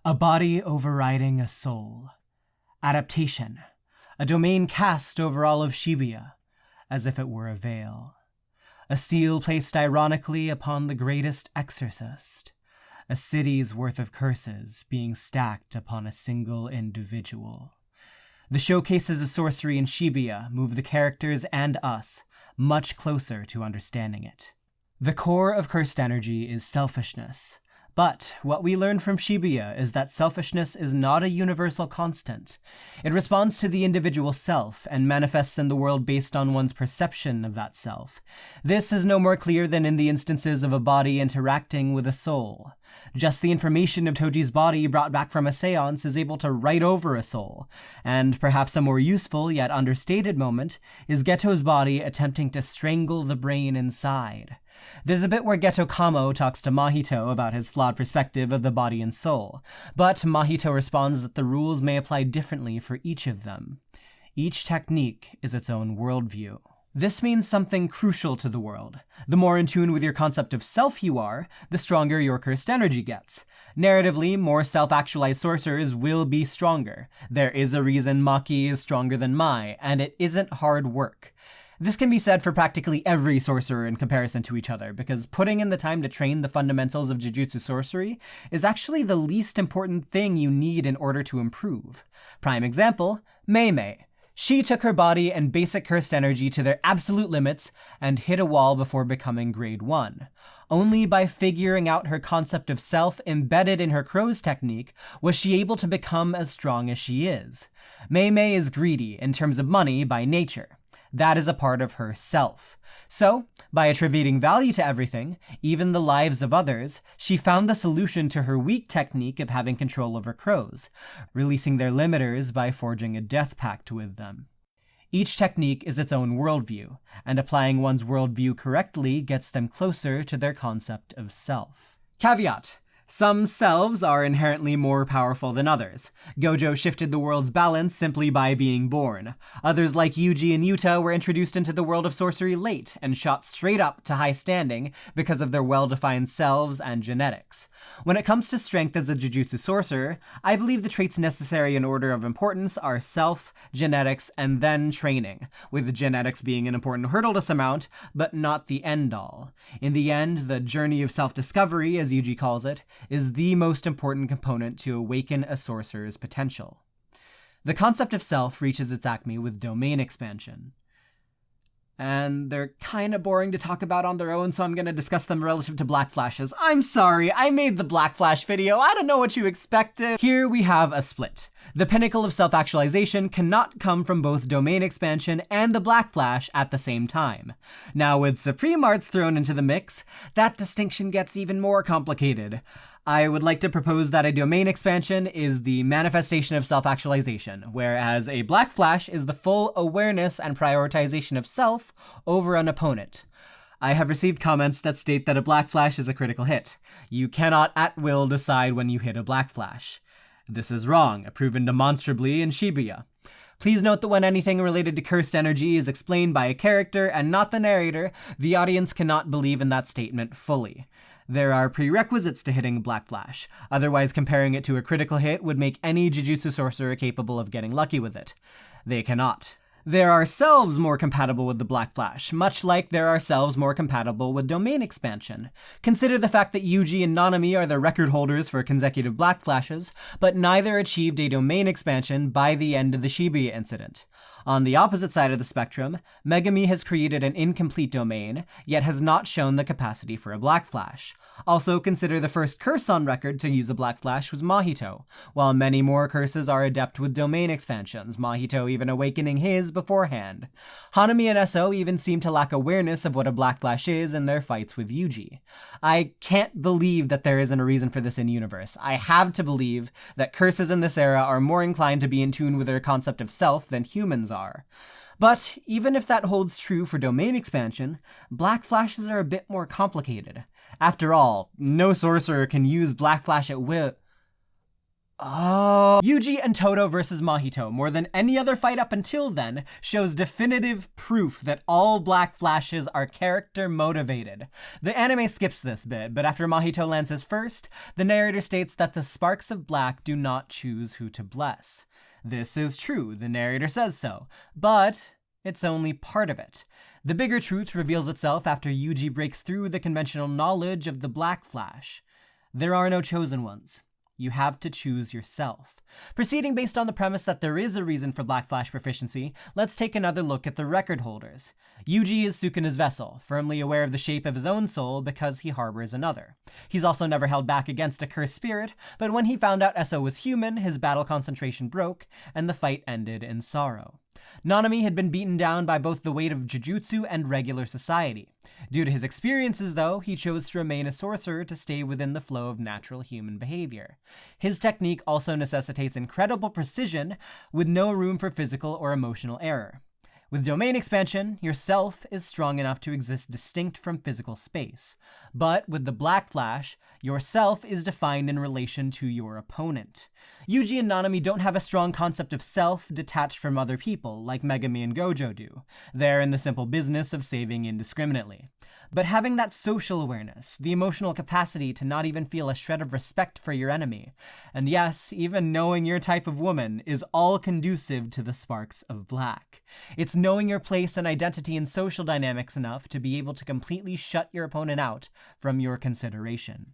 A body overriding a soul. Adaptation. A domain cast over all of Shibuya, as if it were a veil. A seal placed ironically upon the greatest exorcist. A city's worth of curses being stacked upon a single individual. The showcases of sorcery in Shibuya move the characters and us much closer to understanding it. The core of cursed energy is selfishness. But what we learn from Shibuya is that selfishness is not a universal constant. It responds to the individual self and manifests in the world based on one's perception of that self. This is no more clear than in the instances of a body interacting with a soul. Just the information of Toji's body brought back from a seance is able to write over a soul, and perhaps a more useful yet understated moment is Geto's body attempting to strangle the brain inside. There's a bit where Geto Kamo talks to Mahito about his flawed perspective of the body and soul, but Mahito responds that the rules may apply differently for each of them. Each technique is its own worldview. This means something crucial to the world. The more in tune with your concept of self you are, the stronger your cursed energy gets. Narratively, more self-actualized sorcerers will be stronger. There is a reason Maki is stronger than Mai, and it isn't hard work. This can be said for practically every sorcerer in comparison to each other, because putting in the time to train the fundamentals of Jujutsu sorcery is actually the least important thing you need in order to improve. Prime example, Mei Mei. She took her body and basic cursed energy to their absolute limits and hit a wall before becoming grade 1. Only by figuring out her concept of self embedded in her crow's technique was she able to become as strong as she is. Mei Mei is greedy in terms of money by nature. That is a part of her self. So, by attributing value to everything, even the lives of others, she found the solution to her weak technique of having control over crows, releasing their limiters by forging a death pact with them. Each technique is its own worldview, and applying one's worldview correctly gets them closer to their concept of self. Caveat. Some selves are inherently more powerful than others. Gojo shifted the world's balance simply by being born. Others like Yuji and Yuta were introduced into the world of sorcery late and shot straight up to high standing because of their well-defined selves and genetics. When it comes to strength as a Jujutsu sorcerer, I believe the traits necessary in order of importance are self, genetics, and then training, with genetics being an important hurdle to surmount, but not the end-all. In the end, the journey of self-discovery, as Yuji calls it, is the most important component to awaken a sorcerer's potential. The concept of self reaches its acme with domain expansion. And they're kinda boring to talk about on their own, so I'm gonna discuss them relative to Black Flashes. I'm sorry, I made the Black Flash video, I don't know what you expected. Here we have a split. The pinnacle of self-actualization cannot come from both domain expansion and the Black Flash at the same time. Now with Supreme Arts thrown into the mix, that distinction gets even more complicated. I would like to propose that a domain expansion is the manifestation of self-actualization, whereas a Black Flash is the full awareness and prioritization of self over an opponent. I have received comments that state that a Black Flash is a critical hit. You cannot at will decide when you hit a Black Flash. This is wrong, proven demonstrably in Shibuya. Please note that when anything related to cursed energy is explained by a character and not the narrator, the audience cannot believe in that statement fully. There are prerequisites to hitting Black Flash, otherwise comparing it to a critical hit would make any Jujutsu sorcerer capable of getting lucky with it. They cannot. There are selves more compatible with the Black Flash, much like there are selves more compatible with domain expansion. Consider the fact that Yuji and Nanami are the record holders for consecutive Black Flashes, but neither achieved a domain expansion by the end of the Shibuya incident. On the opposite side of the spectrum, Megami has created an incomplete domain, yet has not shown the capacity for a Black Flash. Also consider the first curse on record to use a Black Flash was Mahito, while many more curses are adept with domain expansions, Mahito even awakening his beforehand. Hanami and SO even seem to lack awareness of what a Black Flash is in their fights with Yuji. I can't believe that there isn't a reason for this in-universe. I have to believe that curses in this era are more inclined to be in tune with their concept of self than humans are. But even if that holds true for domain expansion, Black Flashes are a bit more complicated. After all, no sorcerer can use Black Flash at will. Oh. Yuji and Todo versus Mahito, more than any other fight up until then, shows definitive proof that all Black Flashes are character motivated. The anime skips this bit, but after Mahito lands his first, the narrator states that the sparks of black do not choose who to bless. This is true, the narrator says so, but it's only part of it. The bigger truth reveals itself after Yuji breaks through the conventional knowledge of the Black Flash. There are no chosen ones. You have to choose yourself. Proceeding based on the premise that there is a reason for Black Flash proficiency, let's take another look at the record holders. Yuji is Sukuna's vessel, firmly aware of the shape of his own soul because he harbors another. He's also never held back against a cursed spirit, but when he found out Eso was human, his battle concentration broke, and the fight ended in sorrow. Nanami had been beaten down by both the weight of Jujutsu and regular society. Due to his experiences, though, he chose to remain a sorcerer to stay within the flow of natural human behavior. His technique also necessitates incredible precision, with no room for physical or emotional error. With domain expansion, your self is strong enough to exist distinct from physical space. But with the Black Flash, your self is defined in relation to your opponent. Yuji and Nanami don't have a strong concept of self detached from other people, like Megami and Gojo do. They're in the simple business of saving indiscriminately. But having that social awareness, the emotional capacity to not even feel a shred of respect for your enemy, and yes, even knowing your type of woman, is all conducive to the sparks of black. It's knowing your place and identity in social dynamics enough to be able to completely shut your opponent out from your consideration.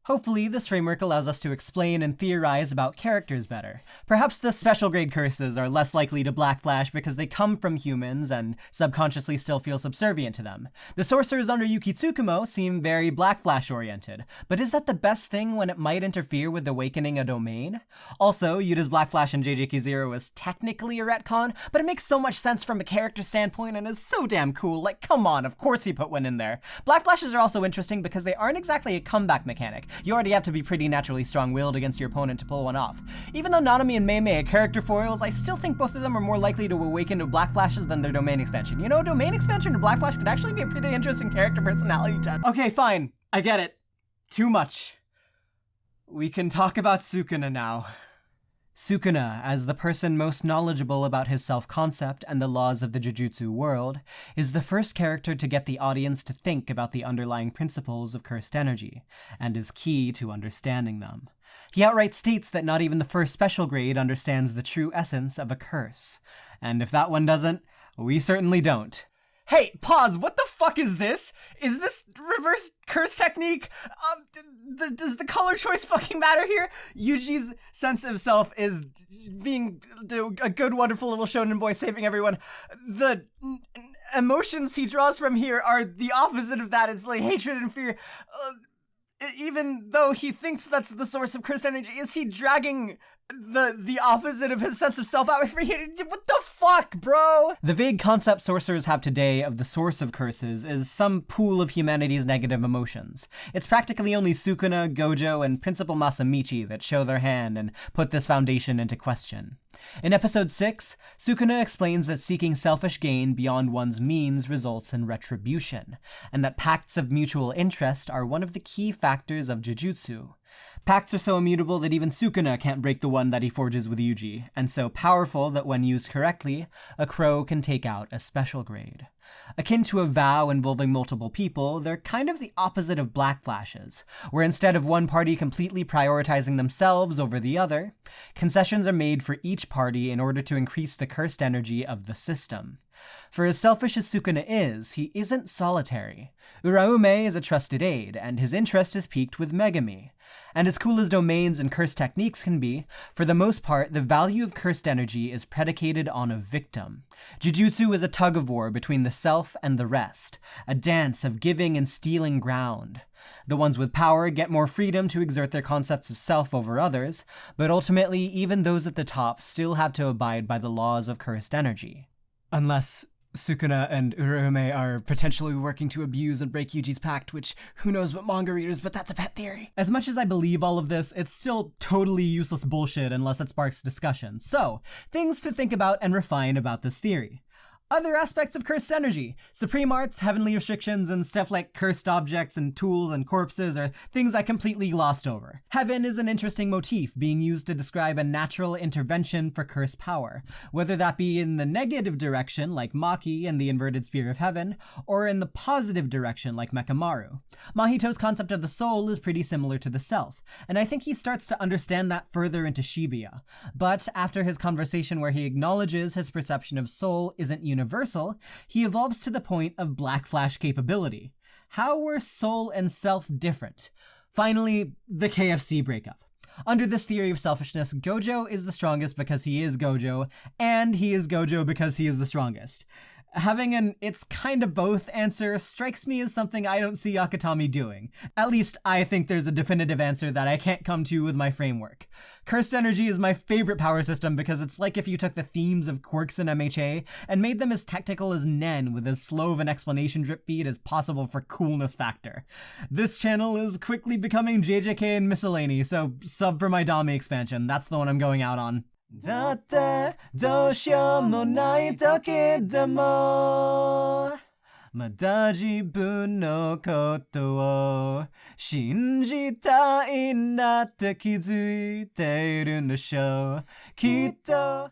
Hopefully, this framework allows us to explain and theorize about characters better. Perhaps the special grade curses are less likely to Black Flash because they come from humans and subconsciously still feel subservient to them. The sorcerers under Yuki Tsukumo seem very Black Flash oriented, but is that the best thing when it might interfere with awakening a domain? Also, Yuta's Black Flash in JJK Zero is technically a retcon, but it makes so much sense from a character standpoint and is so damn cool. Like, come on, of course he put one in there. Black Flashes are also interesting because they aren't exactly a comeback mechanic. You already have to be pretty naturally strong-willed against your opponent to pull one off. Even though Nanami and Mei are character foils, I still think both of them are more likely to awaken to Black Flashes than their domain expansion. You know, domain expansion to Black Flash could actually be a pretty interesting character personality test. Okay, fine. I get it. Too much. We can talk about Sukuna now. Sukuna, as the person most knowledgeable about his self-concept and the laws of the Jujutsu world, is the first character to get the audience to think about the underlying principles of cursed energy, and is key to understanding them. He outright states that not even the first special grade understands the true essence of a curse. And if that one doesn't, we certainly don't. Hey, pause, what the fuck is this? Is this reverse curse technique? Does the color choice fucking matter here? Yuji's sense of self is being a good, wonderful little shonen boy saving everyone. The emotions he draws from here are the opposite of that. It's like hatred and fear. Even though he thinks that's the source of cursed energy, is he dragging the opposite of his sense of self out for you? What the fuck, bro? The vague concept sorcerers have today of the source of curses is some pool of humanity's negative emotions. It's practically only Sukuna, Gojo, and Principal Masamichi that show their hand and put this foundation into question. In episode 6, Sukuna explains that seeking selfish gain beyond one's means results in retribution, and that pacts of mutual interest are one of the key factors of Jujutsu. Pacts are so immutable that even Sukuna can't break the one that he forges with Yuji, and so powerful that when used correctly, a crow can take out a special grade. Akin to a vow involving multiple people, they're kind of the opposite of Black Flashes, where instead of one party completely prioritizing themselves over the other, concessions are made for each party in order to increase the cursed energy of the system. For as selfish as Sukuna is, he isn't solitary. Uraume is a trusted aide, and his interest is piqued with Megami. And as cool as domains and cursed techniques can be, for the most part, the value of cursed energy is predicated on a victim. Jujutsu is a tug-of-war between the self and the rest, a dance of giving and stealing ground. The ones with power get more freedom to exert their concepts of self over others, but ultimately, even those at the top still have to abide by the laws of cursed energy. Unless Sukuna and Uraume are potentially working to abuse and break Yuji's pact, which who knows what manga readers, but that's a pet theory. As much as I believe all of this, it's still totally useless bullshit unless it sparks discussion. So, things to think about and refine about this theory. Other aspects of cursed energy. Supreme arts, heavenly restrictions, and stuff like cursed objects and tools and corpses are things I completely glossed over. Heaven is an interesting motif being used to describe a natural intervention for cursed power, whether that be in the negative direction like Maki and the inverted spear of heaven, or in the positive direction like Mekamaru. Mahito's concept of the soul is pretty similar to the self, and I think he starts to understand that further into Shibuya. But after his conversation where he acknowledges his perception of soul isn't universal, he evolves to the point of Black Flash capability. How were soul and self different? Finally, the KFC breakup. Under this theory of selfishness, Gojo is the strongest because he is Gojo, and he is Gojo because he is the strongest. Having an "it's kind of both" answer strikes me as something I don't see Akutami doing. At least I think there's a definitive answer that I can't come to with my framework. Cursed energy is my favorite power system because it's like if you took the themes of quirks in MHA and made them as technical as Nen with as slow of an explanation drip feed as possible for coolness factor. This channel is quickly becoming JJK and miscellany, so sub for my Dami expansion, that's the one I'm going out on. だってどうしようもない時でもまだ自分のことを信じたいんだって気づいているんでしょうきっと